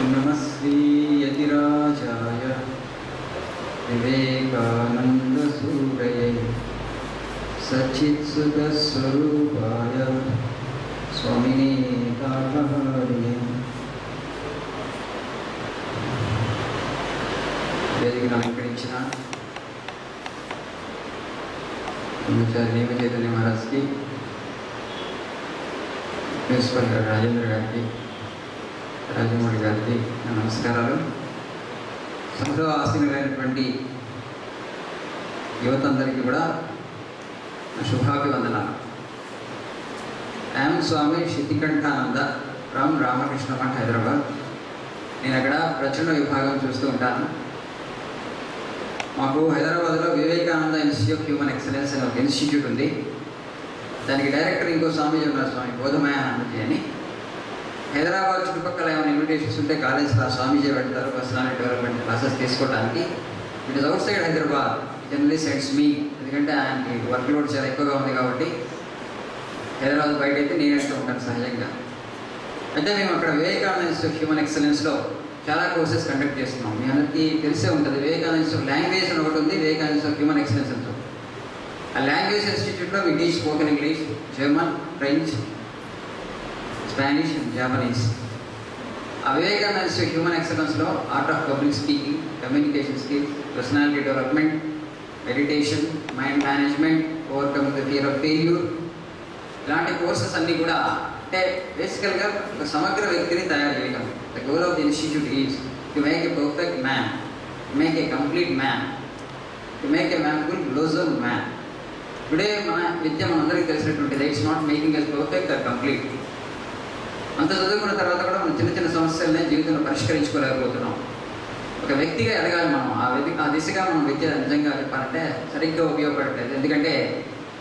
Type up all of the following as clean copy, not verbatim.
नमस्ते यतिराजाय विवेकानन्दसूरये सच्चित्सुखस्वरूपाय स्वामिने तापहारिणे వేదికను అలంకరించిన నేమ చైతన్య మహారాజ్కి, ప్రిన్సిపల్ గారు రాజేంద్ర గారికి, రాజమౌళి గారికి నా నమస్కారాలు. సంఘ ఆసీనులైనటువంటి యువతందరికీ కూడా నా శుభాభివందనాలు. I'm Swami Shitikanthananda from Ramakrishna Math, Hyderabad. నేను అక్కడ ప్రచురణ విభాగం చూస్తూ ఉంటాను. మాకు హైదరాబాద్లో Vivekananda Institute of Human Excellence అనే ఒక ఇన్స్టిట్యూట్ ఉంది. దానికి డైరెక్టర్ ఇంకో స్వామీజీ ఉన్నారు, స్వామి బోధమయానందజీ అని. హైదరాబాద్ చుట్టుపక్కల ఏమైనా ఇన్విటేషన్స్ ఉంటే కాలేజ్లో స్వామీజీ పెడతారు పర్సనాలిటీ డెవలప్మెంట్ క్లాసెస్ తీసుకోవడానికి. It is outside Hyderabad. Generally sends me, ఎందుకంటే ఆయనకి వర్క్ లోడ్ చాలా ఎక్కువగా ఉంది కాబట్టి హైదరాబాద్ బయట అయితే నేను వెళ్తూ ఉంటాను సహజంగా. అయితే మేము అక్కడ వివేకానంద ఇన్స్టిట్యూట్ ఆఫ్ హ్యూమన్ ఎక్సలెన్స్లో చాలా కోర్సెస్ కండక్ట్ చేస్తున్నాం. మీ అందరికీ తెలిసే ఉంటుంది, వివేకానంద ఇన్స్టిట్యూట్ లాంగ్వేజ్ అని ఒకటి ఉంది, Vivekananda Institute of Human Excellence అని. ఆ లాంగ్వేజ్ ఇన్స్టిట్యూట్లో we teach spoken English, German, French, Spanish and Japanese. ఆ వివేకానంద ఇన్స్టిట్యూట్ హ్యూమన్ ఎక్సలెన్స్లో art of public speaking, communication skills, personality development, meditation, mind management, overcoming the fear of failure, ఇలాంటి courses అన్నీ కూడా అంటే బేసికల్గా ఒక సమగ్ర వ్యక్తిని తయారు చేయడం. The goal of the institute is to make a perfect man, to make a complete man, to make a man full blossom man. Today మన విద్య మనందరికీ తెలిసినటువంటిది. It's not making us perfect or complete. అంత చదువుకున్న తర్వాత కూడా మనం చిన్న చిన్న సమస్యలనే జీవితంలో పరిష్కరించుకోలేకపోతున్నాం. ఒక వ్యక్తిగా ఎదగాలి మనం. ఆ దిశగా మనం విద్య నిజంగా చెప్పాలంటే సరిగ్గా ఉపయోగపడట్లేదు. ఎందుకంటే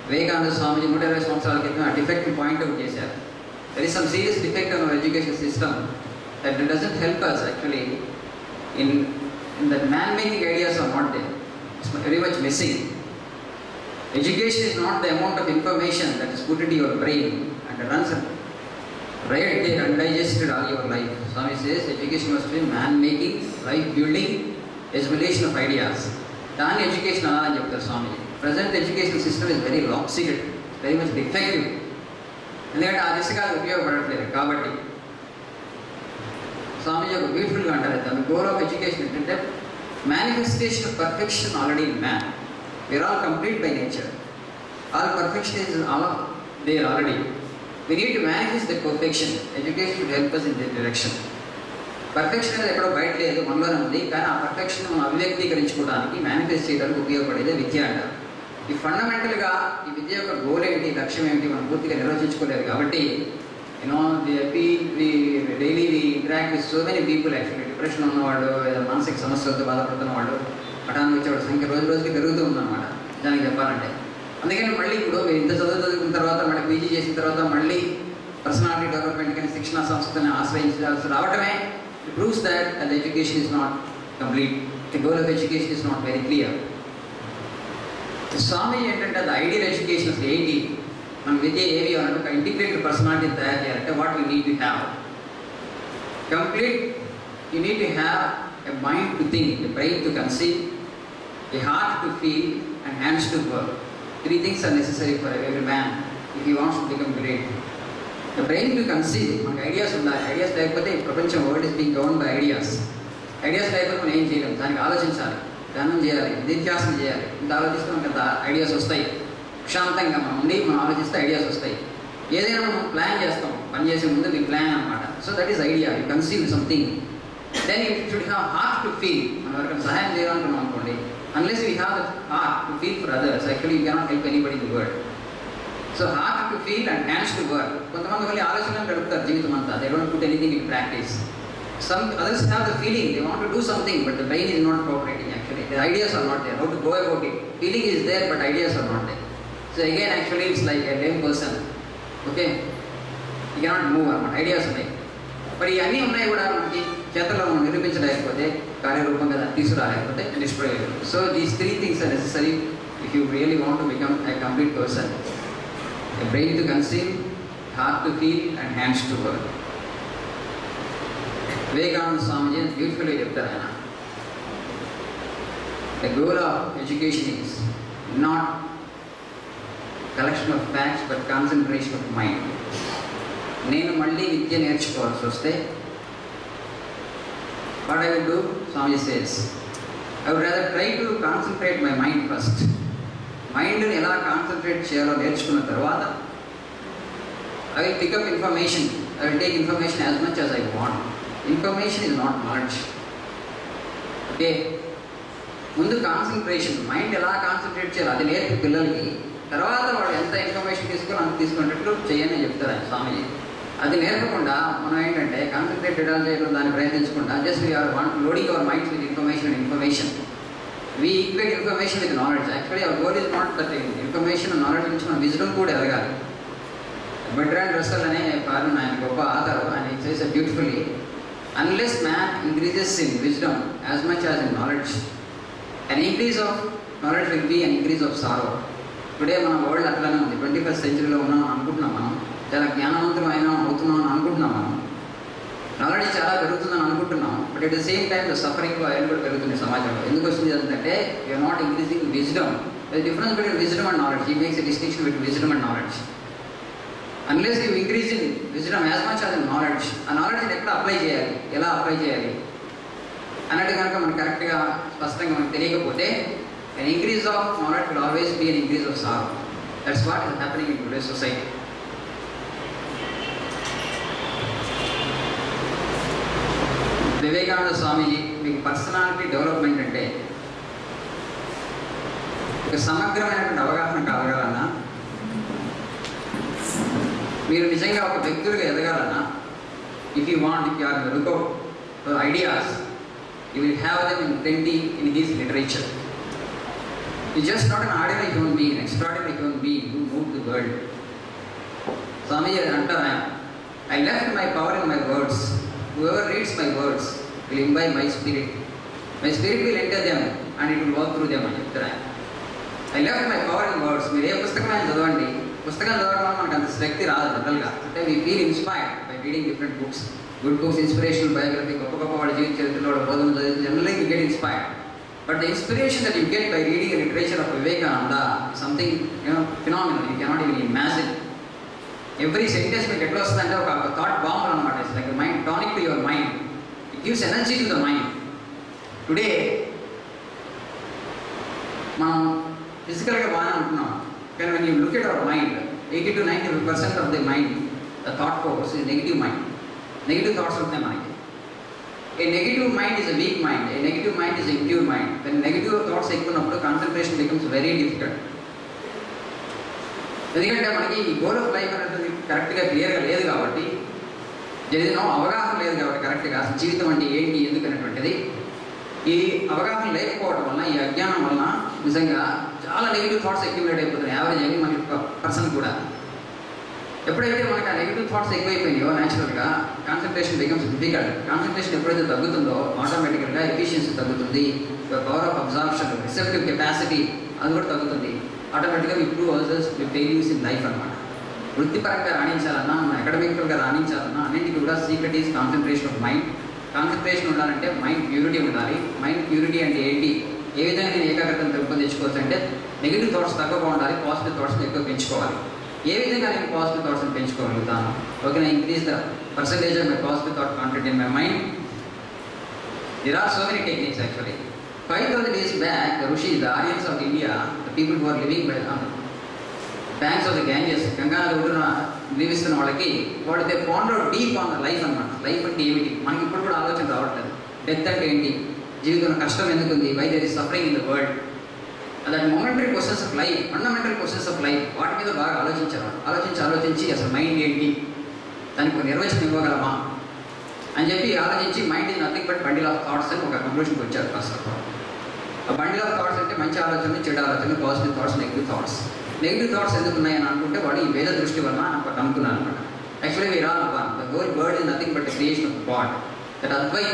వివేకానంద స్వామిజీ 120 సంవత్సరాల క్రితం ఆ డిఫెక్ట్ పాయింట్ అవుట్ చేశారు. There is some serious defect in our education system that doesn't help us actually in that man-making ideas are not there. It's very much missing. Education is not the amount of information that is put into your brain and runs right there undigested all your life. Swami says education must be man-making, life-building, assimilation of ideas. Dani education alani cheptaru Swami. Present educational system is very lopsided, very much defective. ఎందుకంటే ఆ దిశగా ఉపయోగపడట్లేదు. కాబట్టి స్వామీజీ ఒక బ్యూటిఫుల్గా అంటారు, దాని goal of education ఏంటంటే manifestation of perfection already in man. We're all complete by nature. All perfection is all of there already. We need to manifest the perfection. Education should help us in the direction. పర్ఫెక్షన్ అనేది ఎక్కడో బయట లేదు, మనలోనే ఉంది. కానీ ఆ perfection మనం అభివ్యక్తీకరించుకోవడానికి, మేనిఫెస్ట్ చేయడానికి ఉపయోగపడేదే విద్య అంటారు. ఈ ఫండమెంటల్గా ఈ విద్య యొక్క గోల్ ఏమిటి, లక్ష్యం ఏమిటి మనం పూర్తిగా నిర్వచించుకోలేదు. కాబట్టి daily we interact with so many people. Actually depression ఉన్నవాళ్ళు, లేదా మానసిక సమస్యలతో బాధపడుతున్న వాళ్ళు, పఠానికి వచ్చేవాడు సంఖ్య రోజు రోజుకి పెరుగుతూ ఉందన్నమాట దానికి చెప్పాలంటే. అందుకని మళ్ళీ ఇప్పుడు మీరు ఇంత చదువుకున్న తర్వాత మళ్ళీ పీజీ చేసిన తర్వాత మళ్ళీ పర్సనాలిటీ డెవలప్మెంట్ కానీ శిక్షణా సంస్థని ఆశ్రయించాల్సి రావటమే proves that the education is not complete. The goal of education is not very clear. Swami ఏంటంటే అది ఐడియల్ ఎడ్యుకేషన్ అసలు ఏంటి, మన విద్య ఏవి అన్నట్టు ఒక ఇంటిగ్రేటెడ్ పర్సనాలిటీని తయారు చేయాలంటే what you need to have complete. You need to have a mind to think, a brain to conceive, a heart to feel and hands to work. 3 things are necessary for every man if he wants to become great. The brain to conceive, మనకు ideas ఉండాలి. Ideas లేకపోతే ఈ ప్రపంచం world is being govern by ideas. Ideas లేకపోతే మనం ఏం చేయలేం. దానికి ఆలోచించాలి, ధ్యానం చేయాలి, నిధ్యాసన చేయాలి. ఇంత ఆలోచిస్తే మనకు అంత ఐడియాస్ వస్తాయి. ప్రశాంతంగా మనం ఉండి మనం ఆలోచిస్తే ఐడియాస్ వస్తాయి. ఏదైనా మనం ప్లాన్ చేస్తాం, పని చేసే ముందు మీ ప్లాన్ అనమాట. So that is idea. You conceive something. Then you should have heart to feel. మనం ఎవరికైనా సహాయం చేయాలనుకున్నాం అనుకోండి, unless we have the heart to feel for others, actually you cannot help anybody in the world. So heart to feel and hands to work. కొంతమంది మళ్ళీ ఆలోచనలు గడుపుతారు జీవితం అంతా. They don't put anything in practice. Some others have the feeling they want to do something, but the brain is not cooperating actually. The ideas are not there. How to go about it? Feeling is there, but ideas are not there. So again actually it's like a lame person. Okay? You cannot move. Ideas ఉన్నాయి. మరి ఇవన్నీ ఉన్నాయి కూడా మనకి చేతల్లో మనం నిరూపించలేకపోతే, కార్యరూపంగా తీసుకురాలేకపోతే destroy అయ్యారు. So these 3 things are necessary if you really want to become a complete person. A brain to conceive, heart to feel and hands to work. Vivekananda Swamiji బ్యూటిఫుల్గా చెప్తారు ఆయన. The goal of education is not collection of facts but concentration of mind. నేను మళ్ళీ విద్య నేర్చుకోవాల్సి వస్తే what I will do, Swami says, I would rather try to concentrate my mind first. Mind ni ela concentrate cheyalo nerchukunna tarvata I will pick up information. I will take information as much as I want. Information is not knowledge. Okay, ముందు concentration, mind ఎలా concentrate చేయాలి అది నేర్పి పిల్లలకి, తర్వాత వాళ్ళు ఎంత information తీసుకొని అంత తీసుకున్నట్టు చేయని చెప్తారు ఆయన స్వామిజీ. అది నేర్పకుండా మనం ఏంటంటే కాన్సన్ట్రేట్ ఎలా చేయడం దాన్ని ప్రయత్నించకుండా just we are loading our minds with information. We equate information with knowledge. Actually our goal is not that information knowledge నుంచి మన విజ్డమ్ కూడా ఎదగాలి. బెర్ట్రాండ్ రస్సెల్ అనే ఆయన గొప్ప ఆధారు, ఆయన చేసే beautifully, unless man increases in wisdom as much as in knowledge, an increase of knowledge will be an increase of sorrow. Today మన వరల్డ్ అట్లానే ఉంది. 21st centuryలో ఉన్నాం అనుకుంటున్నాం, మనం చాలా జ్ఞానవంతులు అయినా అవుతున్నాం అని అనుకుంటున్నాం, మనం నాలెడ్జ్ చాలా పెరుగుతుందని అనుకుంటున్నాం. But at the same time the suffering ఆయన కూడా పెరుగుతుంది సమాజంలో. ఎందుకు వస్తుంది అంటే you're not increasing wisdom. The difference between wisdom and knowledge, he makes a distinction between wisdom and knowledge. Unless you increase in wisdom as much as in knowledge, ఆ నాలెడ్జ్ని ఎక్కడ అప్లై చేయాలి, ఎలా అప్లై చేయాలి అన్నట్టు కనుక మనకు కరెక్ట్గా స్పష్టంగా మనకు తెలియకపోతే an increase of knowledge will always be an increase of sorrow. That's what is happening in today's society. Vivekananda స్వామిజీ మీకు పర్సనాలిటీ డెవలప్మెంట్ అంటే ఒక సమగ్రమైనటువంటి అవగాహన కలగాలన్నా, మీరు నిజంగా ఒక వ్యక్తులుగా ఎదగాలన్నా, if you want, if you are lookout for ideas, you will have them in plenty in his literature. He is just not an ordinary human being, an extraordinary human being who moved the world. Swamiji antaru, I left my power in my words. Whoever reads my words will imbibe my spirit. My spirit will enter them and it will walk through them అని చెప్తారు. I left my power in words. మీరు ఏ పుస్తకమైనా చదవండి, పుస్తకం చదవడం వల్ల మనకు అంత శక్తి రాదు జనరల్గా. అంటే we feel inspired by reading different books. Good books, inspirational biography, గొప్ప గొప్ప వాళ్ళ జీవిత చరిత్రలో బోధన చదివితే generally you get inspired. But the inspiration that you get by reading the literature of Vivekananda something phenomenal, you cannot even imagine. Every sentence మీకు ఎట్లా వస్తుందంటే ఒక థాట్ బాంబ్ అనమాట. It's like mind tonic to your mind, it gives energy to the mind. Today మనం ఫిజికల్గా బాగానే ఉంటున్నాం, కానీ when you look at our mind, 80 to 90% of the mind, the thought force is negative mind. Negative thoughts ఉంటాయి మనకి. A negative mind is a weak mind, a negative mind is impure mind. దాని negative thoughts ఎక్కున్నప్పుడు concentration becomes very difficult. ఎందుకంటే మనకి ఈ goal of life అనేది కరెక్ట్గా క్లియర్గా లేదు కాబట్టి, జరిగిన అవగాహన లేదు కాబట్టి కరెక్ట్గా అసలు జీవితం అంటే ఏంటి ఎందుకు అనేటువంటిది. ఈ అవగాహన లేకపోవడం వలన, ఈ అజ్ఞానం వలన నిజంగా చాలా నెగిటివ్ థాట్స్ అక్యుములేట్ అయిపోతున్నాయి యావరేజ్ అయ్యి మన పర్సన్ కూడా. ఎప్పుడైతే మనకు ఆ నెగిటివ్ థాట్స్ ఎక్కువైపోయినాయో న్యాచురల్గా కాన్సన్ట్రేషన్ బికమ్స్ డిఫికల్ట్. కాన్సన్ట్రేషన్ ఎప్పుడైతే తగ్గుతుందో ఆటోమేటికల్గా ఎఫిషియన్సీ తగ్గుతుంది, power of absorption, receptive capacity అది కూడా తగ్గుతుంది. ఆటోమేటిక్గా improve ourselves failures in life అనమాట. వృత్తిపరంగా రాణించాలన్నా, మన అకాడమికల్గా రాణించాలన్నా అన్నింటికి కూడా secret is concentration of mind. Concentration ఉండాలంటే మైండ్ ప్యూరిటీ ఉండాలి. మైండ్ ప్యూరిటీ అంటే ఏంటి, ఏ విధంగా నేను ఏకాగ్రతను పెంపొందించుకోవచ్చు అంటే నెగిటివ్ థాట్స్ తక్కువగా ఉండాలి, పాజిటివ్ థాట్స్ని ఎక్కువ పెంచుకోవాలి. ఏ విధంగా నేను పాజిటివ్ థాట్స్ని పెంచుకోగలుగుతాను? ఓకే, నా increase the percentage of my positive thought content in my mind. There are so many techniques actually. 5,000 years back, the Rishis, the Aryans of India, the people who are living by the banks of the Ganges, Ganga నది ఒడ్డున జీవిస్తున్న వాళ్ళకి they ponder deep on the life అనమాట. Life అంటే ఏమిటి, మనకి ఇప్పుడు కూడా ఆలోచన రావట్లేదు. డెత్ అంటే ఏంటి, జీవితంలో కష్టం ఎందుకు ఉంది, why there is suffering in the world, that momentary questions of life, fundamental questions of life, వాటి మీద బాగా ఆలోచించారు. ఆలోచించి అసలు మైండ్ ఏంటి, దానికి ఒక నిర్వచనం ఇవ్వగలమా అని చెప్పి ఆలోచించి mind is nothing but bundle of thoughts అని ఒక కంక్లూషన్కి వచ్చారు ఫస్ట్ ఆఫ్ ఆల్. ఆ బండిల్ ఆఫ్ థాట్స్ అంటే మంచి ఆలోచనలు, చెడు ఆలోచనలు, positive thoughts, negative thoughts. Negative thoughts ఎందుకు ఉన్నాయని అనుకుంటే వాడు ఈ వేద దృష్టి వలన ఒకటి అనుకున్నాను అనమాట. Actually we are all one. The whole world is nothing but the creation of God. That Advaita,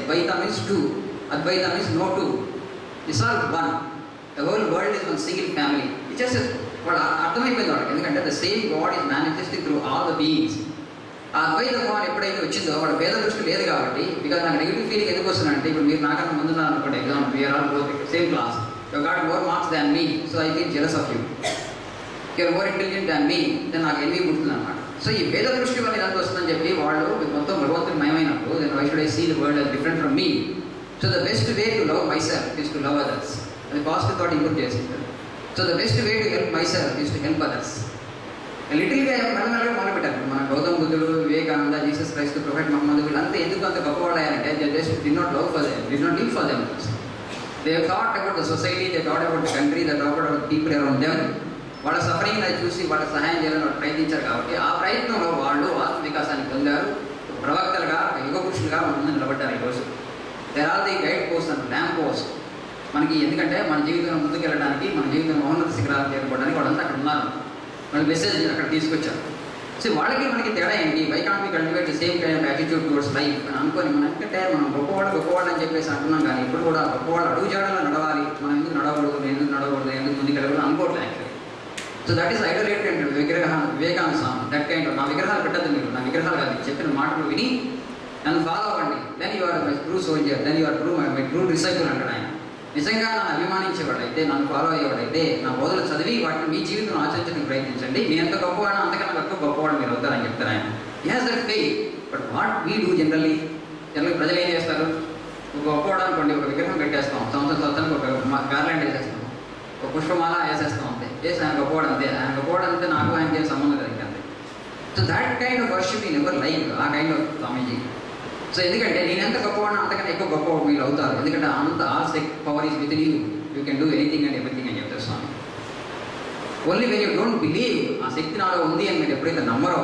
Dvaita means two, Advaita means no two, it's all one. The whole world is one single family. It just వాడు అర్థమైపోయింది వాళ్ళకి. ఎందుకంటే the same God is manifesting through all the beings. ఆ అద్వైత భావన ఎప్పుడైతే వచ్చిందో వాడు భేద దృష్టి లేదు కాబట్టి, బికాజ్ నాకు నెగిటివ్ ఫీలింగ్ ఎందుకు వస్తుందంటే, ఇప్పుడు మీరు నాకన్నా ముందున్నారు అనుకోండి, example we're all both same class, you got more marks than me, so I feel jealous of you. You're more intelligent than me, then నాకు ఎన్ని పుడుతుంది అనమాట. సో ఈ భేద దృష్టి వల్ల ఇదంతా వస్తుందని చెప్పి వాళ్ళు మొత్తం భగవంతుని మయమైనప్పుడు, then why should I see the world as different from me. So the best way to love myself is to love others. అది పాజిటివ్ థాట్ ఇంప్రూవ్ చేస్తుంది. So the best way to help myself is to help others. లిటిల్గా మెల్లమెల్లగా మొదలుపెట్టారు. మన గౌతమ్ బుద్ధుడు, Vivekananda, Jesus Christ, prophet Muhammad, వీళ్ళంతా ఎందుకు అంత గొప్పవాళ్ళు అయ్యారంటే, they just did not love for them, did not live for them. They thought about the society, they thought about the country, they thought about people around them. వాళ్ళ suffering అది చూసి వాళ్ళకి సహాయం చేయాలని వాళ్ళు ప్రయత్నించారు కాబట్టి, ఆ ప్రయత్నంలో వాళ్ళు ఆత్మ వికాసాన్ని పొందారు. ప్రవక్తలుగా, యుగ పురుషులుగా మన ముందు నిలబడ్డారు. ఈరోజు there are the guide post and lamp post మనకి. ఎందుకంటే మన జీవితంలో ముందుకు వెళ్ళడానికి, మన జీవితంలో మౌన్నత శిఖరాలు చేరుకోవడానికి వాళ్ళంతా అక్కడ ఉన్నారు. వాళ్ళ మెసేజ్ అక్కడ తీసుకొచ్చారు. సో వాళ్ళకి మనకి తేడా ఏంటి? Why can't we cultivate the same kind of attitude towards life అని అనుకొని, మనం ఎందుకంటే మనం గొప్పవాళ్ళు అని చెప్పేసి అంటున్నాం, కానీ ఇప్పుడు కూడా గొప్పవాళ్ళు అడుగు జాడలో నడవాలి. మనం ఎందుకు నడవకూడదు, ఎందుకు ముందుకు వెళ్ళకూడదు అనుకోవట్లేదు యాక్చువల్లీ. So that is idolated Vivekananda Swami. That kind of, నా విగ్రహాలు పెట్టద్దు మీరు, నా విగ్రహాలు కాదు, చెప్పిన మాటలు విని నన్ను ఫాలో అవ్వండి, then you are my true soldier, then you are my true disciple అంటాడు ఆయన. నిజంగా నన్ను అభిమానించేవాడైతే, నన్ను ఫాలో అయ్యేవాడైతే, నా బోధలు చదివి వాటిని మీ జీవితంలో ఆచరించడానికి ప్రయత్నించండి. నేను ఎంత గొప్పవాడు, అంతకన్నా ఎక్కువ గొప్పవాడు మీరు అవుతారని చెప్తారు ఆయన. He has that faith. But what we do generally ప్రజలు ఏం చేస్తారు? ఒక గొప్పవాడు అనుకోండి, ఒక విగ్రహం పెట్టేస్తాం, సంవత్సరానికి ఒక గార్లాండ్ వేసేస్తాం, ఒక పుష్పమాల వేసేస్తాం, అంతే. వేసి ఆయన గొప్పవాడు అంతే, ఆయన గొప్పవాడు అంతే, నాకు ఆయనకి ఏం సంబంధం లేదు అంతే. So that kind of worship in ever life, ఆ కైండ్ ఆఫ్ స్వామీజీ. సో ఎందుకంటే నేను ఎంత గొప్పవాడిని అంతకన్నా ఎక్కువ గొప్పవాడు మీరు అవుతారు. ఎందుకంటే అంత all power is with you, you can do anything and everything అని చెప్తారు Swami. Only when you don't believe, ఆ శక్తి నాలో ఉంది అని మీరు ఎప్పుడైతే నమ్మరో,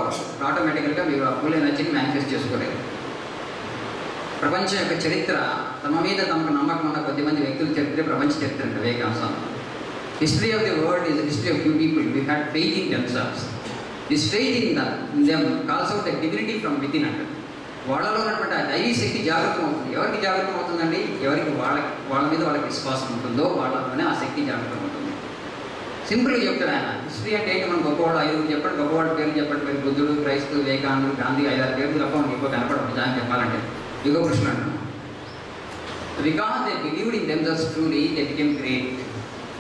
ఆటోమేటికల్గా మీరు ఆ పూల ఎనర్జీని మేనిఫెస్ట్ చేసుకోలేరు. ప్రపంచం యొక్క చరిత్ర, తమ మీద తమకు నమ్మకం ఉన్న కొద్దిమంది వ్యక్తుల చరిత్ర ప్రపంచ చరిత్ర అంటే Vivekananda Swami. History of the world is the history of few people who had faith in themselves. This faith in them calls out the divinity from within అంటారు. వాళ్ళలో ఉన్నటువంటి ఆ దైవీ శక్తి జాగృతం అవుతుంది. ఎవరికి జాగృతం అవుతుందండి? ఎవరికి వాళ్ళ మీద వాళ్ళకి విశ్వాసం ఉంటుందో వాళ్ళలోనే ఆ శక్తి జాగృతం అవుతుంది. సింపుల్గా చెప్తాడు ఆయన. హిస్టరీ అంటే ఏంటి? మనం గొప్పవాళ్ళు 5 చెప్పండి, గొప్పవాళ్ళ పేర్లు చెప్పండి. మీరు బుద్ధుడు, క్రైస్తవు, వివేకానందుడు, గాంధీ 5-6 పేర్లు తప్ప మనకి ఎక్కువ కనపడదు నిజాన్ని చెప్పాలంటే. యుగ పురుషులు అంటున్నాం. Because they believed in themselves truly, they became great.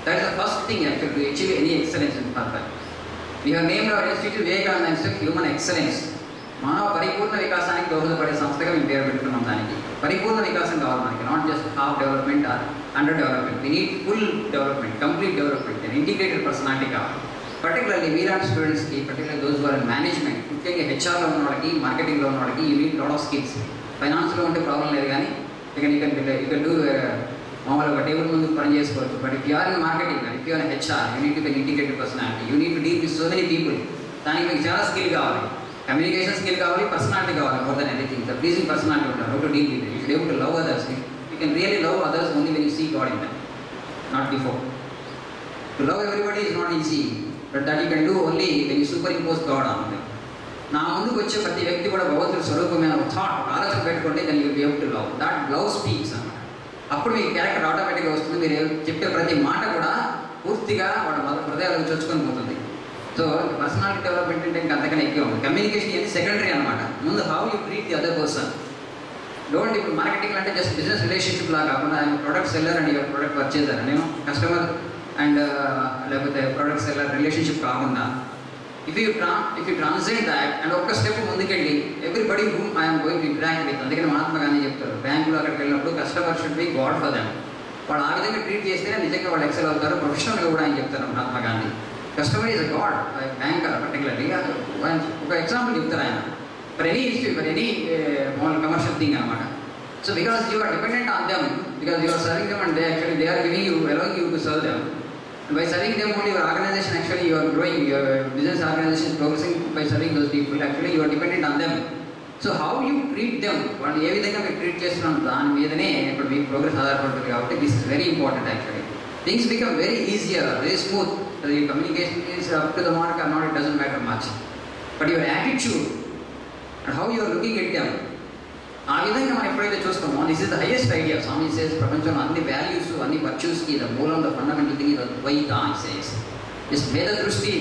That is the first thing actually to achieve any excellence in perfect. We have named our institute Vivekananda Institute Human Excellence. మానవ పరిపూర్ణ వికాసానికి దోహదపడే సంస్థగా మేము పేరు పెట్టుకున్నాం. దానికి పరిపూర్ణ వికాసం కావాలి మనకి, not just half development or under development. We need full development, complete development, and integrated personality కావాలి. పర్టికులర్లీ మీలాంటి స్టూడెంట్స్కి, పర్టికులర్ దోస్ వర్ మేనేజ్మెంట్, ముఖ్యంగా హెచ్ఆర్లో ఉన్న వాళ్ళకి, మార్కెటింగ్లో ఉన్న వాళ్ళకి you need lot of skills. ఫైనాన్స్లో ఉంటే ప్రాబ్లం లేదు, కానీ ఇక్కడ డూ మామూలుగా టేబుల్ ముందు పని చేసుకోవచ్చు. But if you are in marketing, if you are HR, you need to be integrated personality, you need to deal with so many people. దానికి మీకు చాలా స్కిల్ కావాలి, కమ్యూనికేషన్ స్కిల్ కావాలి, పర్సనాలిటీ కావాలి. More than anything the pleasing personality ఉంటారు. How to deal with it. You should able to love others. You can really love others only when you see God in them, not before. To love everybody is not easy, but that you can do only when you super impose God on them. నా ముందుకు వచ్చే ప్రతి వ్యక్తి కూడా భగవంతుడి స్వరూపమైన ఒక thought, ఆలోచన పెట్టుకుంటే then you will be able to love. That love speaks అన్నమాట. అప్పుడు మీ క్యారెక్టర్ ఆటోమేటిక్గా వస్తుంది. మీరు చెప్పే ప్రతి మాట కూడా పూర్తిగా వాళ్ళ హృదయాలకు చొచ్చుకొని పోతుంది. సో పర్సనాలిటీ డెవలప్మెంట్ అంటే ఇంకా అంతకన్నా ఎక్కువ ఉంది. కమ్యూనికేషన్ అనేది సెకండరీ అనమాట. ముందు how you treat the other person. Don't ఇప్పుడు మార్కెటింగ్ అంటే జస్ట్ బిజినెస్ రిలేషన్షిప్ లాగా కాకుండా, ఆయన product seller and your product purchaser, నేను కస్టమర్ అండ్ లేకపోతే ప్రొడక్ట్ సెల్లర్ రిలేషన్షిప్ కాకుండా, if you transcend that and ఒక్క స్టెప్ ముందుకెళ్ళి everybody whom I'm going to interact with. అందుకని మహాత్మా గాంధీ చెప్తారు, బ్యాంకులో అక్కడికి వెళ్ళినప్పుడు customer should be God for them. వాళ్ళు ఆ విధంగా ట్రీట్ చేస్తే నిజంగా వాళ్ళు ఎక్సెల్ అవుతారు. ప్రొఫెషనల్గా కూడా ఆయన చెప్తారు Mahatma Gandhi. Customer is a God, bank particularly. ఒక ఎగ్జాంపుల్ చెప్తారు ఆయన. For any institute, for any commercial thing అనమాట. So because you are dependent on them, because you are serving them and they are giving you, allowing you to serve them. And by serving them only, your organization actually you are growing, your business organization is progressing by serving those people. Actually you are dependent on them. So how you treat them, వాళ్ళు ఏ విధంగా మీరు treat చేస్తున్నాం దాని మీదనే ఇప్పుడు మీ progress ఆధారపడుతుంది. కాబట్టి this is very important actually. Things become very easier, very smooth. The communication is up to the mark or not, it doesn't matter much. But your attitude and how you are looking at them, ఆ విధంగా మనం ఎప్పుడైతే చూస్తామో, this is the highest idea. Swami says ప్రపంచంలో అన్ని values, అన్ని వర్చ్యూస్కి the మూలం, ద ఫండమెంటల్ థింగ్ ఇస్ ద్వైత సేస్. దిస్ భేద దృష్టి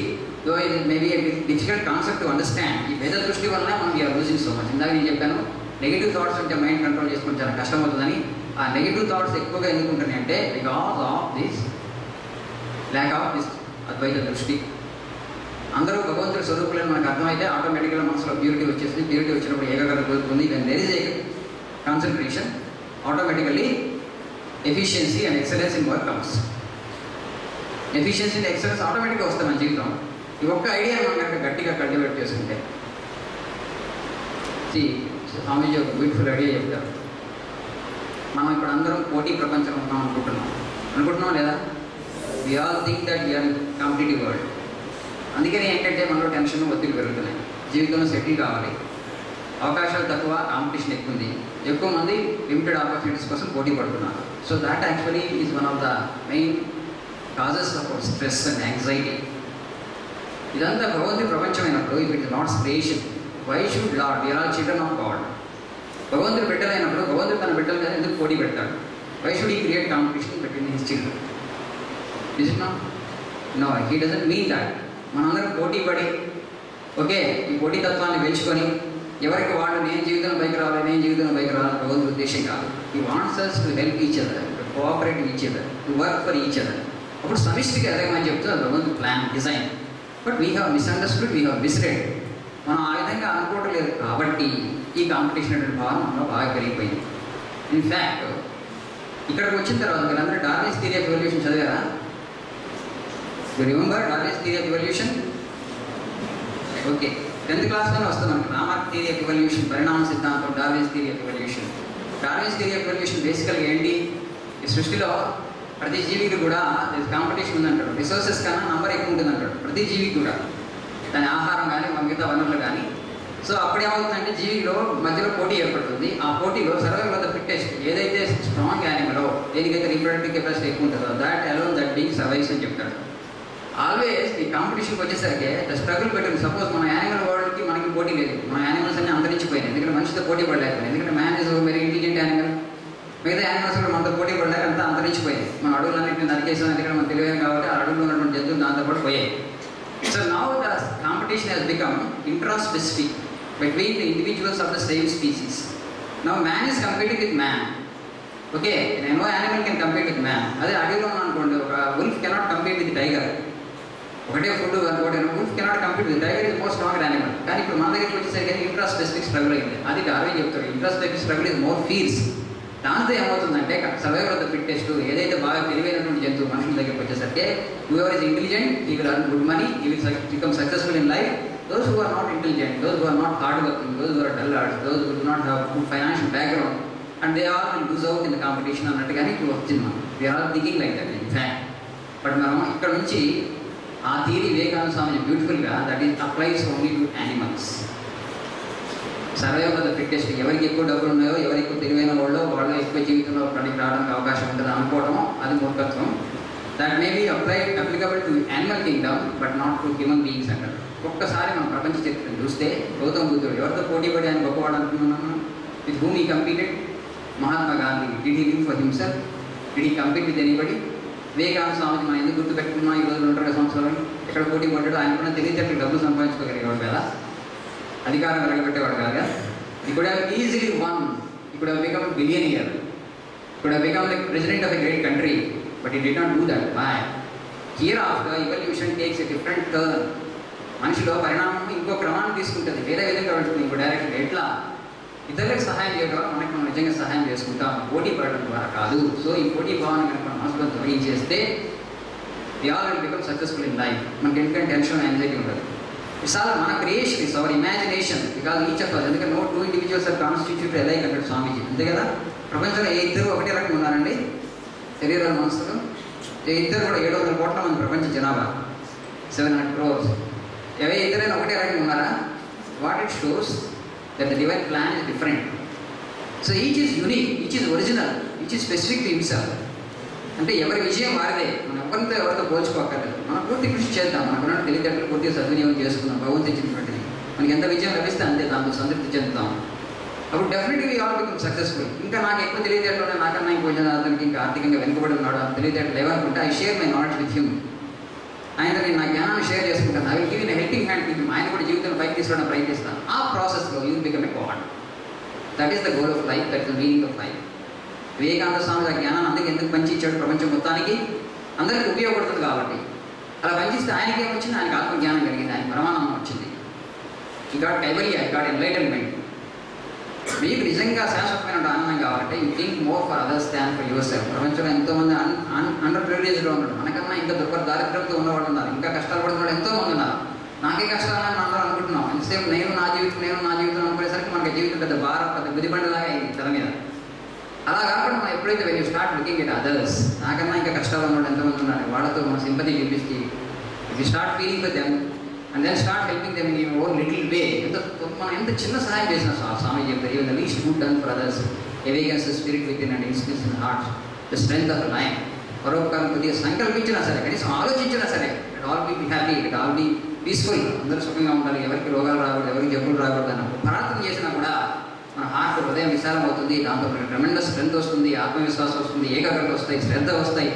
దో ఇది maybe difficult concept to understand. ఈ భేద దృష్టి వల్ల మనం వీఆర్ లూజింగ్ సో మచ్. ఇందాక నేను చెప్పాను నెగిటివ్ థాట్స్ అంటే మైండ్ కంట్రోల్ చేసుకోవడం చాలా కష్టమవుతుందని. ఆ నెగిటివ్ థాట్స్ ఎక్కువగా ఎందుకు ఉంటున్నాయి అంటే because of this lack of this Advaita దృష్టి. అందరూ భగవంతుడి స్వరూపులను మనకు అర్థమైతే ఆటోమేటిక్గా మనసులో ప్యూరిటీ వచ్చేసింది. ప్యూరిటీ వచ్చినప్పుడు ఏకాగ్రత కోరుతుంది. Then there is a concentration, automatically efficiency and excellence in work comes. Efficiency and excellence ఆటోమేటిక్గా వస్తాయి మన జీవితం. ఈ ఒక్క ఐడియా మనం కనుక గట్టిగా కల్టివేట్ చేసుకుంటే. స్వామీజీ ఒక బ్యూటిఫుల్ ఐడియా చెప్తారు. మనం ఇప్పుడు అందరం పోటీ ప్రపంచంలో ఉన్నాం అనుకుంటున్నాం లేదా? We all think that we're competitive world. అందుకని ఏంటంటే మనలో టెన్షన్ ఒత్తిడి పెరుగుతున్నాయి. జీవితంలో సెటిల్ కావాలి, అవకాశాలు తక్కువ, కాంపిటీషన్ ఎక్కువ ఉంది, ఎక్కువ మంది లిమిటెడ్ ఆపర్చునిటీస్ కోసం పోటీ పడుతున్నారు. So that actually is one of the main causes of our stress and anxiety. ఇదంతా భగవంతుడి ప్రపంచమైనప్పుడు if it is not creation, why should Lord we are all children of God. భగవంతుడు బిడ్డలైనప్పుడు భగవంతుడు తన బిడ్డల మీద ఎందుకు పోటీ పెడతాడు? Why should he create competition between his children? Is it not? No, he doesn't mean that. మనందరం పోటీ పడి ఓకే ఈ పోటీతత్వాన్ని పెంచుకొని ఎవరికి వాళ్ళు నేను జీవితంలో పైకి రావాలి భగవంతుడి ఉద్దేశం కాదు. He wants us to help each other, to cooperate each other, to work for each other. అప్పుడు సమిష్టిగా ఎదగమని చెప్తూ భగవంతుడి plan design. But we have misunderstood, we have misread. మనం ఆ విధంగా అనుకోవటం లేదు కాబట్టి ఈ కాంపిటీషన్ అనే భావన మనలో బాగా పెరిగిపోయింది. ఇన్ఫ్యాక్ట్ ఇక్కడికి వచ్చిన తర్వాత మీరందరూ డార్విన్స్ థియరీ ఆఫ్ ఎవల్యూషన్ చదివారా? You remember Darwin's theory of evolution? Okay, 10th క్లాస్లోనే వస్తుంది మనకి లామార్క్ థియరీ ఆఫ్ ఎవల్యూషన్, పరిణామ సిద్ధాంతం, Darwin's theory of evolution. Darwin's theory of evolution బేసికల్గా ఏంటి? ఈ సృష్టిలో ప్రతి జీవికి కూడా కాంపిటీషన్ ఉందంటాడు. రిసోర్సెస్ కన్నా నంబర్ ఎక్కువ ఉంటుందంటాడు ప్రతి జీవికి కూడా, దాని ఆహారం కానీ మిగతా వనరులు కానీ. సో అప్పుడేమవుతుందంటే జీవిలో మధ్యలో పోటీ ఏర్పడుతుంది. ఆ పోటీలో సర్వైవల్ ఆఫ్ ద ఫిట్టెస్ట్, ఏదైతే స్ట్రాంగ్ యానిమలో, దేనికైతే రీప్రొడక్టివ్ కెపాసిటీ ఎక్కువ ఉంటుందో that alone that being survives అని చెప్తాడు. ఆల్వేస్ ఈ కాంపిటీషన్కి వచ్చేసరికి ద స్ట్రగుల్ పెట్టింది. సపోజ్ మన యానిమల్ వరల్డ్కి మనకి పోటీ లేదు, మన యానిమల్స్ అన్ని అంతరించిపోయినాయి, ఎందుకంటే మనిషితో పోటీ పడలేకపోయింది. ఎందుకంటే man is very intelligent animal. మిగతా యానిమల్స్ కూడా మనతో పోటీ పడలేక అంతా అంతరించిపోయింది. మన అడవులన్నింటినీ నరికేసాం, ఎందుకంటే మనం తెలియదు కాబట్టి ఆ అడవుల్లో ఉన్నటువంటి జంతువులు దాంతోపాటు పోయాయి. So now the competition has become intraspecific between the individuals of the same species. Now man is competing with man. Okay, no animal can compete with man. అదే అడవిలో అనుకోండి, ఒక wolf cannot compete with tiger. ఒకటే food అనుకోండి, wolf cannot compete with tiger, is more stronger animal. కానీ ఇప్పుడు మన దగ్గరికి వచ్చేసరికి ఇంట్రా స్పెసిఫిక్ స్ట్రగుల్ అయింది. అది డార్విన్ చెప్తాడు, intra specific struggle is more fierce. దాంతో ఏమవుతుందంటే సర్వైవల్ ఆఫ్ ద ఫిట్టెస్ట్, ఏదైతే బాగా తెలివైనటువంటి జంతువు మనుషుల దగ్గరికి వచ్చేసరికి whoever is intelligent, he will earn good money, he will become successful in life. Those who are not intelligent, those who are not hardworking, those who are dullards, those who do not have good financial background, and they all will lose out in the competition అన్నట్టుగానే ఇప్పుడు వచ్చింది. మనం we are all thinking like that in fact. But మనం ఇక్కడ నుంచి ఆ theory Vivekananda Swami బ్యూటిఫుల్గా that is applies only to animals. Survival of the fittest, ఎవరికి ఎక్కువ డబ్బులు ఉన్నాయో, ఎవరికి ఎక్కువ తెలివైన వాళ్ళు ఎక్కువ జీవితంలో పనికి రావడానికి అవకాశం ఉంటుంది అనుకోవడం అది మూర్ఖత్వం. That may be applicable to animal kingdom but not to human beings అంటారు. ఒక్కసారి మనం ప్రపంచ చరిత్రను చూస్తే గౌతమ బుద్ధుడు ఎవరితో పోటీ పడి ఆయన గొప్పవాడు అనుకున్నాను? With whom he competed? Mahatma Gandhi. Did he live for himself? Did he compete with anybody? Vivekananda స్వామికి మనం ఎందుకు గుర్తు పెట్టుకున్నాం ఈ రోజు 2 సంవత్సరాలు? ఎక్కడ పోటీ పడ్డాడు? ఆయన కూడా తెలియజేట్లు డబ్బులు సంపాదించుకోగలిగేవాడు కదా, అధికారం వెలగబెట్టేవాడు కాగా. He could have easily won, he could have become billionaire, could have become like president of a great country, but he did not do that. Why? Here after evolution takes a different turn. మనిషిలో పరిణామం ఇంకో క్రమాన్ని తీసుకుంటుంది, వేరే విధంగా వెళ్తుంది, ఇంకో direction. ఎట్లా? ఇతరులకు సహాయం చేయడం వల్ల మనకి మనం నిజంగా సహాయం చేసుకుంటాం, పోటీ పడడం ద్వారా కాదు. సో ఈ పోటీ భావాన్ని కనుక మనం మనసులో తొలగించేస్తే we all will become successful in life. మనకి ఎందుకంటే టెన్షన్, యాంగ్జైటీ ఉండదు. ఇట్స్ ఆల్ మన creation, it's our imagination, because each of us. ఎందుకంటే no 2 individuals are constituted alike అంటాడు స్వామీజీ, అంతే కదా. ప్రపంచంలో ఇద్దరు ఒకటే రకంగా ఉన్నారండి శరీరాల మనసులో. ఇద్దరు కూడా 700 కోట్ల మంది ప్రపంచ జనాభా, 700 crores. ఇద్దరైనా ఒకటే రకంగా ఉన్నారా? What it shows that the divine plan is different. So each is unique, each is original, each is specific to himself. అంటే ఎవరి విజయం వారిదే, మనం ఎవరితో పోల్చుకోక్కర్లేదు. మనం పూర్తి కృషి చేద్దాం, మనకున్న తెలివితేటలు పూర్తిగా సద్వినియోగం చేసుకుందాం. భగవంతుడు ఇచ్చినటువంటిది మనకి ఎంత విజయం లభిస్తే అంతే, దాంతో సంతృప్తి చెందుతాం. అప్పుడు definitely we all become successful. ఇంకా నాకు ఎక్కువ తెలివితేటలు ఉన్నాయి, నాకన్నా ఇంకో అతనికి ఇంకా ఆర్థికంగా వెనుకబడి ఉన్నాడు, తెలివితేటలు లేవనుకుంటే I share my knowledge with him. ఆయన నేను నా జ్ఞానాన్ని షేర్ చేసుకుంటాను, I will give in helping hand to him. ఆయన కూడా జీవితంలో పైకి తీసుకోవడం ప్రయత్నిస్తాను. ఆ ప్రాసెస్లో you will become a God. That is the goal of life, that is the meaning of life. Vivekananda Swami ఆ జ్ఞానాన్ని అందరికీ ఎందుకు పంచి ఇచ్చాడు? ప్రపంచం మొత్తానికి అందరికీ ఉపయోగపడుతుంది కాబట్టి. అలా పంచిస్తే ఆయనకి ఏమొచ్చింది? ఆయనకి ఆత్మజ్ఞానం కలిగింది, ఆయన పరమానందం వచ్చింది. ఈ గాడ్ కైవల్య, ఈ గాడ్ ఎన్లైటన్మెంట్. మీకు నిజంగా శాశ్వతమైన ఆనందం కావాలంటే you think more for others than for your self. ప్రపంచంలో ఎంతోమంది అండర్ ప్రివిలేజ్లో ఉన్నారు, మనకన్నా ఇంకా దారిద్ర్యంతో ఉన్నవాళ్ళు ఉన్నారు, ఇంకా కష్టాలు పడుతున్న ఎంతోమంది ఉన్నారు. నాకే కష్టాలని మనం అందరూ అనుకుంటున్నాం. ఎంతసేపు నేను నా జీవితం అనుకునేసరికి మనకి జీవితం పెద్ద భారం, పెద్ద గుదిబండలాగా అయింది తల మీద. అలా కాకుండా మనం ఎప్పుడైతే when you start looking at others, నాకన్నా ఇంకా కష్టాలు ఉన్నవాళ్ళు ఎంతమంది ఉన్నారు, వాళ్ళతో మన సింపతి చూపిస్తే if you start feeling with them and then start helping them in your own little way. మనం ఎంత చిన్న సహాయం చేసినా స్వామి చెప్తారు, even the least good done for others awakens the spirit within and instills in the heart the strength of a lion. పరోపకారం కొద్దిగా సంకల్పించినా సరే, కనీసం ఆలోచించినా సరే, it all be happy, it all be peaceful, అందరూ సుఖంగా ఉండాలి, ఎవరికి రోగాలు రాకూడదు, ఎవరికి జబ్బులు రాకూడదు అన్నప్పుడు ప్రార్థన చేసినా కూడా మన హార్ట్ హృదయం విశాలం అవుతుంది. దాంతో ట్రెమెండస్ స్ట్రెంత్ వస్తుంది, ఆత్మవిశ్వాసం వస్తుంది, ఏకాగ్రత వస్తాయి, శ్రద్ధ వస్తాయి,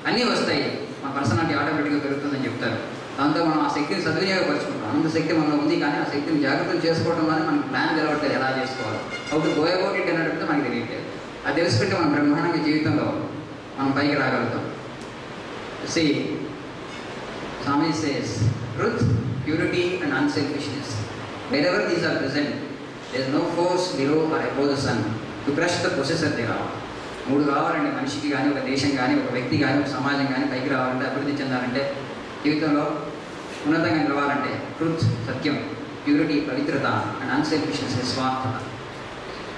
అన్నీ వస్తాయి. మన పర్సనాలిటీ ఆటోమేటిక్గా పెరుగుతుందని చెప్తారు. దాంతో మనం ఆ శక్తిని సద్వినియోగపరుచుకుంటాం. అంత శక్తి మనలో ఉంది, కానీ ఆ శక్తిని జాగ్రత్తలు చేసుకోవడం వల్ల మనకి ప్లాన్ తెలవట్లేదు, ఎలా చేసుకోవాలి, how to go about it అన్నట్టు మనకి తెలియట్లేదు. అది తెలుసుకుంటే మనం బ్రహ్మాండంగా జీవితంలో మనం పైకి రాగలుగుతాం. See, Swami says, truth, purity and unselfishness. Wherever these are present, there is no force below or above the sun to crush the possessor thereof. మూడు కావాలండి మనిషికి కానీ, ఒక దేశం కానీ, ఒక వ్యక్తి కానీ, ఒక సమాజం కానీ పైకి రావాలంటే, అభివృద్ధి చెందాలంటే, జీవితంలో ఉన్నతంగా నిలవాలంటే ట్రూత్, సత్యం, ప్యూరిటీ, పవిత్రత అండ్ అన్సెల్ఫిష్నెస్, స్వార్థత.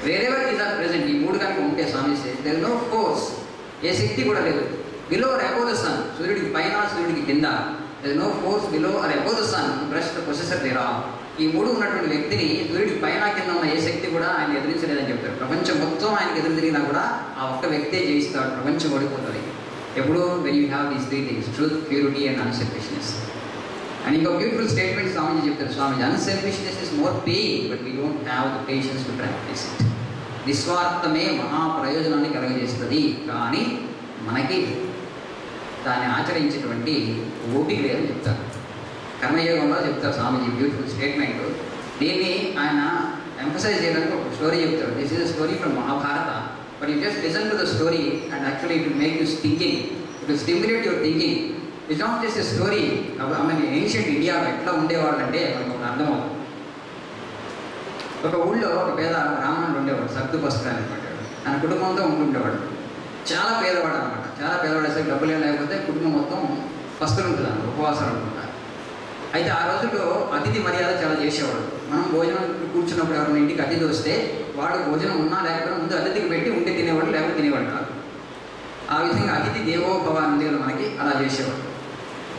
వేరెవర్ దీస్ ఆర్ ప్రెజెంట్, ఈ మూడు కనుక ఉంటే Swami says there is no force, ఏ శక్తి కూడా లేదు, below or above the sun, సూర్యుడికి పైన సూర్యుడికి కింద, there is no force below or above the sun to crush the possessor thereof. ఈ మూడు ఉన్నటువంటి వ్యక్తిని సూర్యుడికి పైన కింద ఉన్న ఏ శక్తి కూడా ఆయన ఎదిరించలేదని చెప్తారు. ప్రపంచం మొత్తం ఆయనకి ఎదురు తిరిగినా కూడా ఆ ఒక్క వ్యక్తే జయిస్తాడు, ప్రపంచం ఓడిపోతుంది. ఎప్పుడు when you have these three things, truth, purity and unselfishness. And ఇంకో బ్యూటిఫుల్ స్టేట్మెంట్ స్వామిజీ చెప్తారు. Swamiji, unselfishness is more pain but we don't have the patience to practise it. నిస్వార్థమే మహాప్రయోజనాన్ని కలుగజేస్తుంది, కానీ మనకి దాన్ని ఆచరించేటువంటి ఓపిక లేదని చెప్తారు. కర్మయోగంలో చెప్తారు స్వామిజీ బ్యూటిఫుల్ స్టేట్మెంట్. దీన్ని ఆయన ఎంఫసైజ్ చేయడానికి ఒక స్టోరీ చెప్తారు. This is a story from Mahabharata, but you just listen to the story and actually it will make you thinking, it will stimulate your thinking. It's not just a story. మన ancient ఇండియాలో ఎట్లా ఉండేవాళ్ళు అంటే మనకు ఒక అర్థమవుతుంది. ఒక ఊళ్ళో ఒక పేద బ్రాహ్మణుడు ఉండేవాడు, సర్దు పసుపు అనమాట. ఆయన కుటుంబంతో ఉంటుండేవాడు. చాలా పేదవాడు అనమాట. చాలా పేదవాడు, అసలు డబ్బులు ఏం లేకపోతే కుటుంబం మొత్తం పస్తులు ఉంటుంది అన్నమాట, ఉపవాసాలు ఉంటుంటారు. అయితే ఆ రోజుల్లో అతిథి మర్యాద చాలా చేసేవాడు. మనం భోజనం కూర్చున్నప్పుడు ఎవరైనా ఇంటికి అతిథి వస్తే వాడు భోజనం ఉన్నా లేకపోతే ముందు అతిథికి పెట్టి ఉంటే తినేవాడు, లేకపోతే తినేవాడు కాదు. ఆ విధంగా అతిథి దేవో భవ ఉంది మనకి, అలా చేసేవాడు.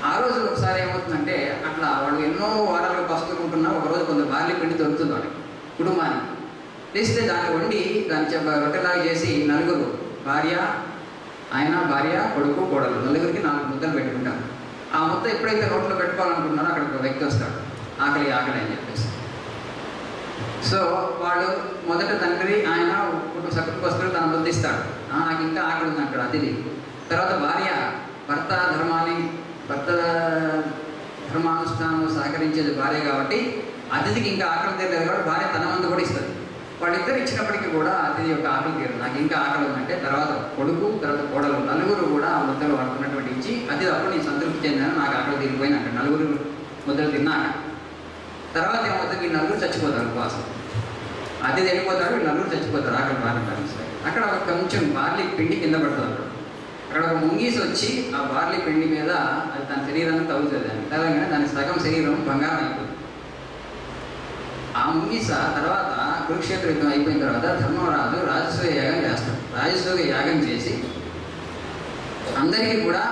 ఆ రోజు ఒకసారి ఏమవుతుందంటే, అట్లా వాడు ఎన్నో వారాలుగా పస్తులు ఉంటున్నా ఒకరోజు కొంత బార్లీ పిండి దొరుకుతుంది వాడికి, కుటుంబానికి తెస్తే దాన్ని వండి దాన్ని రొట్టెలాగా చేసి నలుగురు, భార్య, కొడుకు, కోడలు, నలుగురికి 4 ముద్దలు పెట్టుకుంటారు. ఆ ముద్ద ఎప్పుడైతే నోట్లో పెట్టుకోవాలనుకుంటున్నారో అక్కడ ఒక వ్యక్తి వస్తాడు, ఆకలి అని చెప్పేసి. సో వాడు మొదట తండ్రి ఆయన సకుటుంబస్తులు తన ముద్ద ఇస్తాడు, నాకు ఇంకా ఆకలి ఉంది అంటాడు అతిథి. తర్వాత భర్త ధర్మానుష్ఠానం సహకరించేది భార్య కాబట్టి అతిథికి ఇంకా ఆకలి తీరలేదు కాబట్టి భార్య తన మందు కూడా ఇస్తుంది. వాళ్ళిద్దరు ఇచ్చినప్పటికీ కూడా అతిథి యొక్క ఆకలి తీరదు, నాకు ఇంకా ఆకలి ఉందంటే తర్వాత కొడుకు, తర్వాత కోడలు, నలుగురు కూడా ఆ ముద్దలు వాడుకున్నటువంటి ఇచ్చి అతిథి అప్పుడు నేను సంతృప్తి చెందాను, నాకు ఆకలి తీరిపోయింది అంటే 4 ముద్దలు తిన్నాక. తర్వాత ఏమవుతుంది, ఈ 4 చచ్చిపోతారు ఉపవాసం. అతిథి వెళ్ళిపోతాడు, ఈ 4 చచ్చిపోతారు ఆకలి బాగా. అక్కడ ఒక కొంచెం బార్లీ పిండి కింద పడుతుంది. అక్కడ ఒక ముంగీసి వచ్చి ఆ బార్లీ పిండి మీద అది తన శరీరాన్ని తగ్గుతుంది. తెలంగాణ దాని సగం శరీరం బంగారం అయిపోతుంది. ఆ ముంగీస తర్వాత కురుక్షేత్ర యుద్ధం అయిపోయిన తర్వాత ధర్మరాజు రాజసూయ యాగం చేస్తాడు. రాజసూయ యాగం చేసి అందరికీ కూడా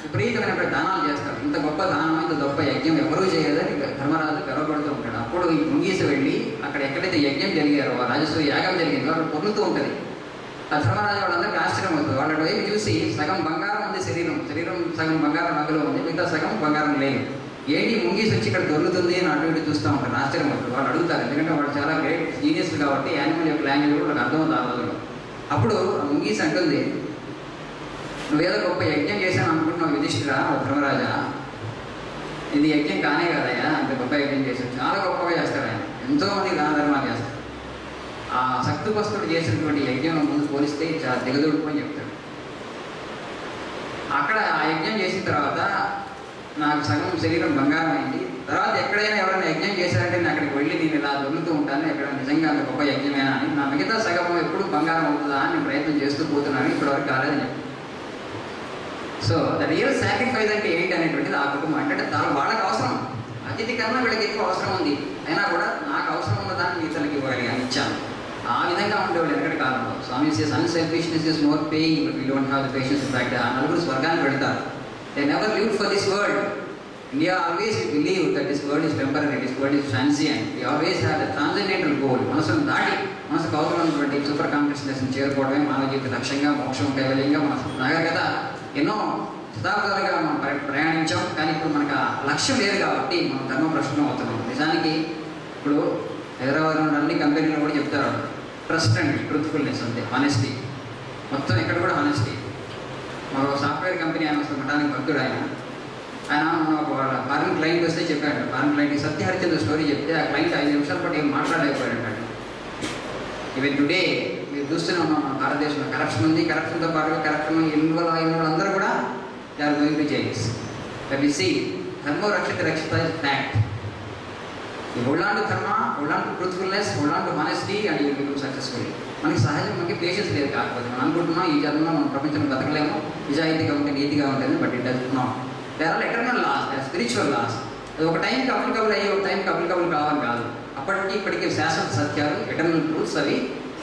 విపరీతమైనటువంటి దానాలు చేస్తాడు. ఇంత గొప్ప దానం, ఇంత గొప్ప యజ్ఞం ఎవరూ చేయలేదని ధర్మరాజు గర్వపడుతూ ఉంటాడు. అప్పుడు ఈ ముంగీస వెళ్ళి అక్కడ ఎక్కడైతే యజ్ఞం జరిగారో, ఆ రాజసూయ యాగం జరిగిందో అక్కడ పొర్లుతూ ఉంటుంది. ఆ ధర్మరాజు వాళ్ళందరికీ ఆశ్చర్యం అవుతుంది. వాళ్ళ వైపు చూసి సగం బంగారం ఉంది, శరీరం సగం బంగారం నగలో ఉంది, మిగతా సగం బంగారం లేదు. ఏంటి ముంగీస్ వచ్చి ఇక్కడ దొరుకుతుంది అని అటు ఇటు చూస్తూ ఉంటారు, ఆశ్చర్యం అవుతుంది. వాళ్ళు అడుగుతారు, ఎందుకంటే వాళ్ళు చాలా గ్రేట్ జీనియస్ కాబట్టి యానిమల్ యొక్క లాంగ్వేజ్ కూడా వాళ్ళకి అర్థమవుతుంది ఆ రోజుల్లో. అప్పుడు ఆ ముంగీస్ అంటుంది, నువ్వేదో గొప్ప యజ్ఞం చేశాను అనుకుంటున్నావు యుధిష్ఠిరా, ధర్మరాజా, ఇది యజ్ఞం కానే కాదయ్యా, అంత గొప్ప యజ్ఞం చేశారు, చాలా గొప్పగా చేస్తారు ఆయన, ఎంతోమంది దాన ధర్మాలు చేస్తారు. ఆ శక్తిపస్తుడు చేసినటువంటి యజ్ఞం ముందు పోలిస్తే చాలా దిగదుడుపు అని చెప్తాడు. అక్కడ ఆ యజ్ఞం చేసిన తర్వాత నాకు సగం శరీరం బంగారం అయింది. తర్వాత ఎక్కడైనా ఎవరైనా యజ్ఞం చేశారంటే నేను అక్కడికి వెళ్ళి నేను ఇలా దొరుకుతూ ఉంటాను, ఎక్కడ నిజంగా అంత గొప్ప యజ్ఞమేనా అని. నా మిగతా సగం ఎప్పుడు బంగారం అవుతుందా అని నేను ప్రయత్నం చేస్తూ పోతున్నాను, ఇప్పటివరకు కాలేదని చెప్పి. సో ద రియల్ సాక్రిఫైస్ అంటే ఏంటి అనేటువంటిది ఆ కుటుంబం అంటే వాళ్ళకి అవసరం, అతిథి కన్నా వీళ్ళకి ఎక్కువ అవసరం ఉంది, అయినా కూడా నాకు అవసరం ఉన్న దాన్ని మిగతాలకి ఇవ్వగలిగాను, ఇచ్చాను. ఆ విధంగా ఉండేవాళ్ళు వెనకటి కాలంలో. Swami says unselfishness is more paying, but we don't have the patience. In fact ఆ నలుగురు స్వర్గానికి వెళ్తారు. They never lived for this world. India always believe that this world is temporary, this world is transient. We always have the transcendental goal. మనసును దాటి మనసుకు అవసరమైనటువంటి super కాన్షియస్నెస్ని చేరుకోవడమే మానవ జీవిత లక్ష్యంగా, మోక్షం కైవల్యంగా. మన నాగరికత ఎన్నో శతాబ్దాలుగా మనం ప్రయాణించాం, కానీ ఇప్పుడు మనకు ఆ లక్ష్యం లేదు కాబట్టి మనం ధర్మభ్రష్టం అవుతున్నాం. నిజానికి ఇప్పుడు హైదరాబాద్లో అన్ని కంపెనీలు కూడా చెప్తారు ట్రస్ట్ అండ్ ట్రూత్ఫుల్నెస్, అంతే, హానెస్టీ. మొత్తం ఎక్కడ కూడా హానెస్టీ. మరో సాఫ్ట్వేర్ కంపెనీ ఆయన వస్తే మఠానికి భక్తుడు ఆయన ఒక ఫారిన్ క్లయింట్ వస్తే చెప్పాడు, ఫారిన్ క్లయింట్కి సత్యహరిచంద్ర స్టోరీ చెప్తే ఆ క్లయింట్ 5 నిమిషాల పాటు ఏం మాట్లాడలేకపోయాడు. ఈవెన్ టుడే మీరు చూస్తూనే ఉన్నాం మన భారతదేశంలో కరప్షన్ ఉంది. కరప్షన్తో పాటుగా కరప్షన్ ఇన్వాల్వ్ అయిన వాళ్ళందరూ కూడా they are going to jails. That we see ధర్మో రక్షిత is fact. You hold on to dharma, hold on to truthfulness, hold on to honesty and you will become successful. మనకి సహజం, మనకి పేషెన్స్ లేదు. కాకపోతే మనం అనుకుంటున్నాం ఈ జన్మలో మనం ప్రపంచంలో బతకలేము, నిజాయితీగా ఉంటే నీతిగా ఉంటుంది, but it does not. There are eternal laws, there are spiritual laws. అది ఒక టైంకి అప్లికబుల్ అయ్యి ఒక టైంకి అప్లికబుల్ కావాలి కాదు. అప్పటికి ఇప్పటికీ శాశ్వత సత్యాలు, ఎటర్నల్ ట్రూత్స్. అవి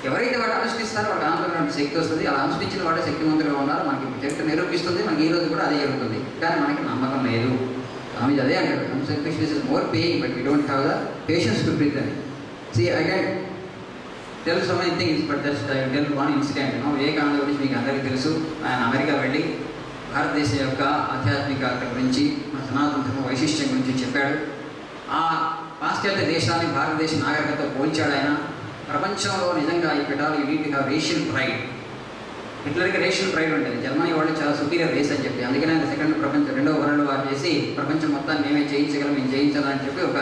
ఎవరైతే వాడు అనుష్ఠిస్తారో వాడు ఆనందమైన శక్తి వస్తుంది. అలా అనుష్ఠించిన వాడే శక్తివంతులుగా ఉన్నారు. మనకి చరిత్ర నిరూపిస్తుంది. మనకి ఈ రోజు కూడా అదే జరుగుతుంది, కానీ మనకి నమ్మకం లేదు. స్వామి అదే అంటాడు, unselfishness is more paying, but we don't have the patience to breathe అని. See, I can tell so many things, but just I will tell one incident. Vivekananda గురించి మీకు అందరికీ తెలుసు. ఆయన అమెరికా వెళ్ళి భారతదేశం యొక్క ఆధ్యాత్మికత గురించి, మన సనాతన ధర్మ వైశిష్ట్యం గురించి చెప్పాడు. ఆ పాశ్చాత్య దేశాన్ని భారతదేశ నాగరికతతో పోల్చాడు ఆయన. ప్రపంచంలో నిజంగా ఈ పెట్టాలి you need to have racial pride. హిట్లర్కి రేషియల్ ప్రైడ్ ఉంటుంది, జర్మనీ వాళ్ళు చాలా సుపీరియర్ రేస్ అని చెప్పి. అందుకనే ఆయన రెండవ వరల్డ్ వార్ చేసి ప్రపంచం మొత్తాన్ని మేమే జయించగలం, మేము జయించాలని చెప్పి ఒక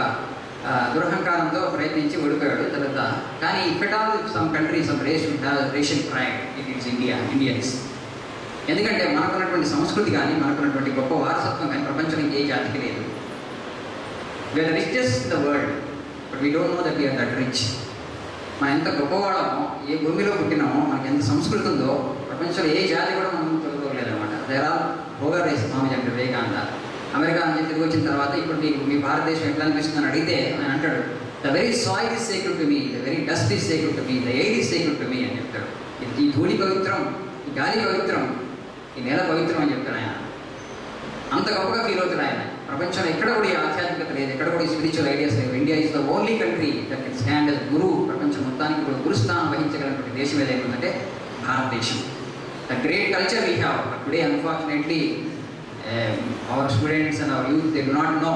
దురహంకారంతో ప్రయత్నించి ఓడిపోయాడు తర్వాత. కానీ పెట్టాలి some country some racial pride, it is Indians. ఎందుకంటే మనకున్నటువంటి సంస్కృతి కానీ, మనకున్నటువంటి గొప్ప వారసత్వం కానీ ప్రపంచానికి ఏ జాతికి లేదు. We are the richest in the world, but we don't know that we are that rich. మనం ఎంత గొప్పవాడమో, ఏ భూమిలో పుట్టినామో, మనకి ఎంత సంస్కృతి ఉందో ప్రపంచంలో ఏ జాతి కూడా మనం తెలుసుకోలేదన్నమాట. There are higher race. Swami అంటే వివేకానంద అమెరికా నుంచి తిరిగి వచ్చిన తర్వాత ఇప్పుడు మీ భారతదేశం ఎట్లా అనిపిస్తుందని అడిగితే ఆయన అంటాడు, the very soil is sacred to me, the very dust is sacred to me, the air is sacred to me అని చెప్తాడు. ఈ ధూళి పవిత్రం, ఈ గాలి పవిత్రం, ఈ నేల పవిత్రం అని చెప్తాడు ఆయన. అంత గొప్పగా ఫీల్ అవుతాడు ఆయన. ప్రపంచంలో ఎక్కడ కూడా ఈ ఆధ్యాత్మికత లేదు, ఎక్కడ కూడా ఈ స్పిరిచువల్ ఐడియాస్ లేవు. India is the only country that can stand as guru. ప్రపంచం మొత్తానికి కూడా గురుస్థానం వహించగలిగినటువంటి దేశం ఏదైతుందంటే Bharatadesam. The great culture we have. Today unfortunately our students and our youth they do not know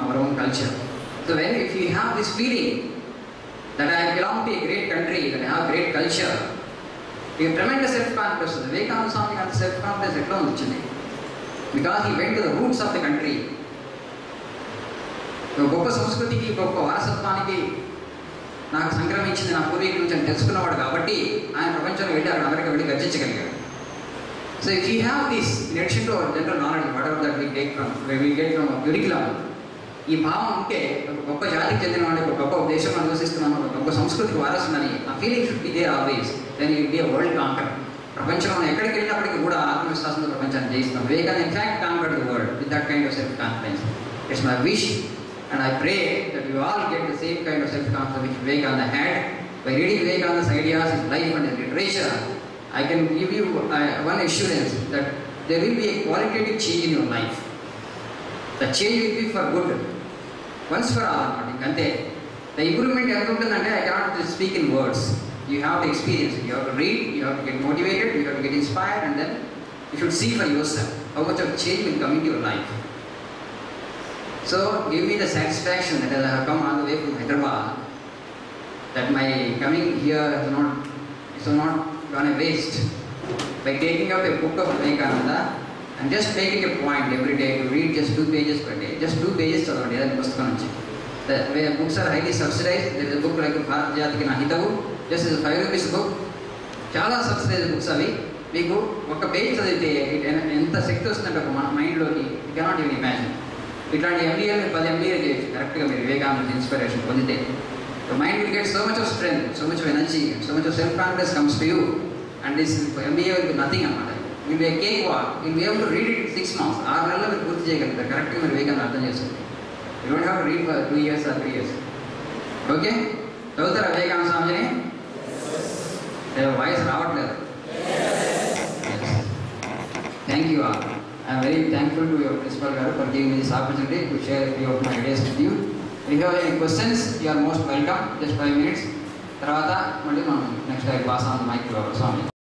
our own culture. So when if you have this feeling that I belong to a great country, that I have great culture, మీకు tremendous self confidence ఉంది. వివేకానంద స్వామికి అంత self confidence ఎట్లా వచ్చింది? Because he went to the roots of the country. గొప్ప సంస్కృతికి, గొప్ప వారసత్వానికి నాకు సంక్రమించింది నా పూర్వీకుల నుంచి అని తెలుసుకున్నవాడు కాబట్టి ఆయన ప్రపంచంలో వెళ్ళి అక్కడ అమెరికా వెళ్ళి గర్జించగలిగాడు. So if you have this in addition to our general knowledge, whatever that we get from curriculum, ఈ భావం ఉంటే ఒక గొప్ప జాతికి చెందిన వాడిని, ఒక గొప్ప దేశంలో నివసిస్తున్నాను, ఒక గొప్ప సంస్కృతికి వారసునని ఆ feeling should be there always. Then you be a world conqueror. ప్రపంచంలో ఎక్కడికి వెళ్ళినప్పటికీ కూడా ఆత్మవిశ్వాసంతో ప్రపంచాన్ని జయిస్తాం. Vivekananda in fact conquered the world with that kind of self confidence. It's my wish and I pray that you all get the same kind of self-confidence which Vivekananda had. By reading Vivekananda's ideas, his life and his literature, I can give you one assurance that there will be a qualitative change in your life. The change will be for good, once for all. Ante the improvement ఎంత ఉంటుందంటే I cannot just speak in words. You have to experience it. You have to read, you have to get motivated, you have to get inspired, and then you should see for yourself how much of change will come into your life. So give me the satisfaction that as I have come all the way from Hyderabad, that my coming here is not gone a waste. By taking up a book of Vivekananda, and just making a point every day to read just 2 pages per day. Just 2 pages చదవండి ఏదైనా పుస్తకం నుంచి. Books are highly subsidise. There is book like భారత జాతికి నా హితవు, just is 5 rupees book. చాలా subsidise books అవి. మీకు ఒక పేజ్ చదివితే ఎంత శక్తి వస్తుందంటే ఒక మన మైండ్లోకి యూ కెనాట్ ఈవెన్ ఇమాజిన్. ఇట్లాంటి MBA 10 MBA చేయొచ్చు కరెక్ట్గా మీరు వివేకానంద ఇన్స్పిరేషన్ పొందితే. Mind will get so much of strength, so much of energy, so much of self confidence comes to you. And this MBA will be nothing అన్నమాట. Will be a cake walk. Will be able to read it 6 months. 6 నెలల్లో మీరు పూర్తి చేయగలుగుతారు కరెక్ట్గా మీరు వివేకానంద అర్థం చేసుకోండి. You don't have to read for 2 years or 3 years. Okay, చదువుతారా వివేకానంద స్వామిని? వాయిస్ రావట్లేదు. Thank you all. I am very thankful to your principal garu for giving me this opportunity to share a few of my ideas with you. If you have any questions, you are most welcome. Just 5 minutes. Tarvata, mali మనం next time pass on the mic to our Swami.